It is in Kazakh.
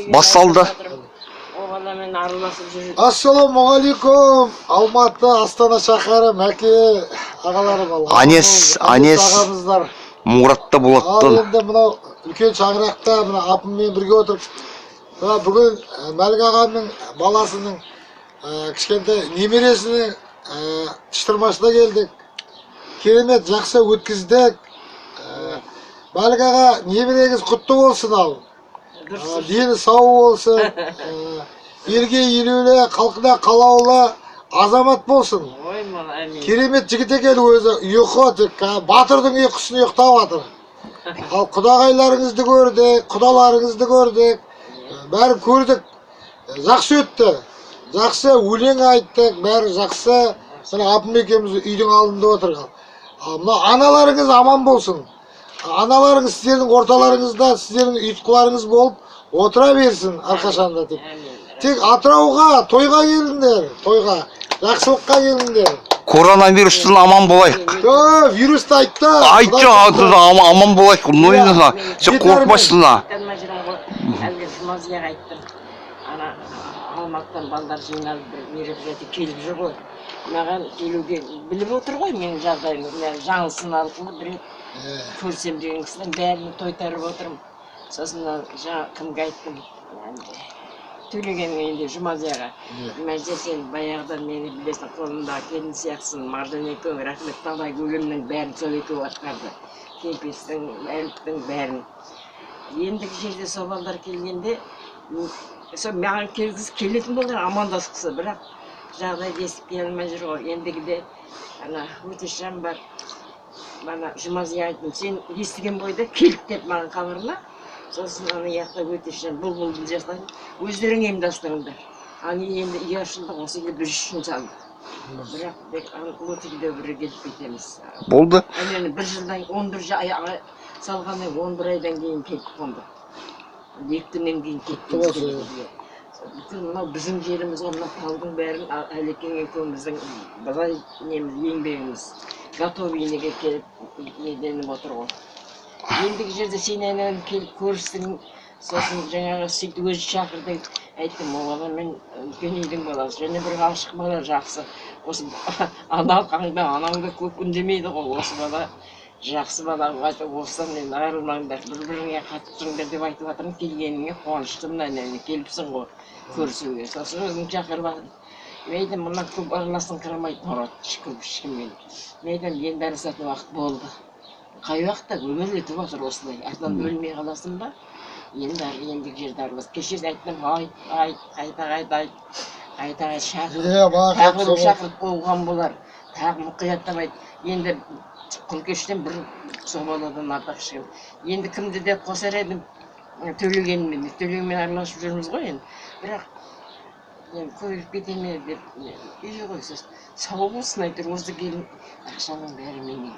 Басталды. Ассалаумағалейкум. Алматы, Астана шақары, Мәке ағаларым ал. Анес ағамыздар. Мұратта Ал болаттын. енді мынау үлкен шаңырақта мына апыммен бірге отырып, бүгін Мәлік ағамның баласының кішкентай немересінің тыштырмасына келдік. Керемет жақсы өткіздік. Мәлік аға, немереңіз құтты болсын ал. Дені сау болсын. Елге елеулі, халқына қалаулы азамат болсын. Керемет жігіт екен өзі, ұйқы тек, батырдың ұйқысын ұйықтап жатыр. Ал құдағайларыңызды көрдік, құдаларыңызды көрдік, бәрі көрдік. Жақсы өтті. Жақсы өлең айттық, бәрі жақсы. Мына апым екеуміз үйдің алдында отырған. Мына аналарыңыз аман болсын. Аналарыңыз сіздердің орталарыңызда, сіздердің ұйытқыларыңыз болып отыра берсін әрқашанда тек. Тек Атырауға, тойға келдіңдер, тойға, жақсылыққа келдіңдер. Коронавирустан аман болайық. Вирусты айтты. Айтты, аман болайық. Нойнына, сен қорқпайсың да. Әлгі Жұмазияға айттым. Ана Алматыдан балдар жиналып бір мерекеге келіп жүр ғой. Маған келуге біліп отыр ғой менің жағдайымды. Жаңылсын арқылы бір көрсем деген кісінің бәрін тойтарып отырмын. Сосын кімге айттым? Төлегеннің үйінде Жұмазияға. Мәже сен баяғыдан мені білесің, қолымда келін сияқтысың, Мардан екеуің рахмет талай өлімнің бәрін сол екеуі атқарды. Кемпестің, әліптің бәрін. Ендігі жерде сол балдар келгенде, маған келетін болар амандасқысы, бірақ жағдайды естіп келе алмай жүр ғой. Ендігіде өтешжан бар. Бана Жұмазия айттым, сен естіген бойда келіп деп маған хабарла. Сосын аны яқта өтешжан бұл жасайды. Өздерің емдастырыңдар. Енді ұяшылдық осы елде біз үшін салды. Бірақ өтегіде бір келіп кетеміз. Болды. Бір жылдан 11 ай салғаны 11 айдан кейін келіп қонды. 2 күннен кейін кетті. Мынау біздің жеріміз, мына талдың бәрін Әлекең екеуміздің былай еңбегіміз. Готовинеге келіп неденіп отыр ғой. Ендігі жерде сен әнен келіп көрістің, сосын жаңағы сөйтіп өзі шақырды. Айттым, оған мен үлкен үйдің баласы, және бір ғашық бала жақсы. Осы анау қаңда, анауды көп үндемейді ғой, осы бала жақсы бала. Осыдан мен айырылмаңдар, бір-біріңе қатып тұрыңдар деп айтып жатырмын. Келгеніңе қуаныштымын, әне келіпсің ғой көрісуге. Сосын өзім шақырып жатырмын. Мен айтам, мына көп араластың қырамайтын ұрады, ешкіммен. Мен айтам, енді араласатын уақыт болды. Қай уақытта өмірлетіп отыр осылай. Артынан өлмей қаласың ба? Ендігі жерде араласып. Кешеді айттым, қайта шақырып қойған болар. Тағы мұқияттап айт. Енді Құлкештен бір собаладан артық шығын. Енді кімді де қосар едім? Төлегенмен араласып жүрміз ғой енді. Бірақ көйіп кетеме деп үйі қойсыз. Сау болсын айтыр, осы келін ақшаның бәрі менен.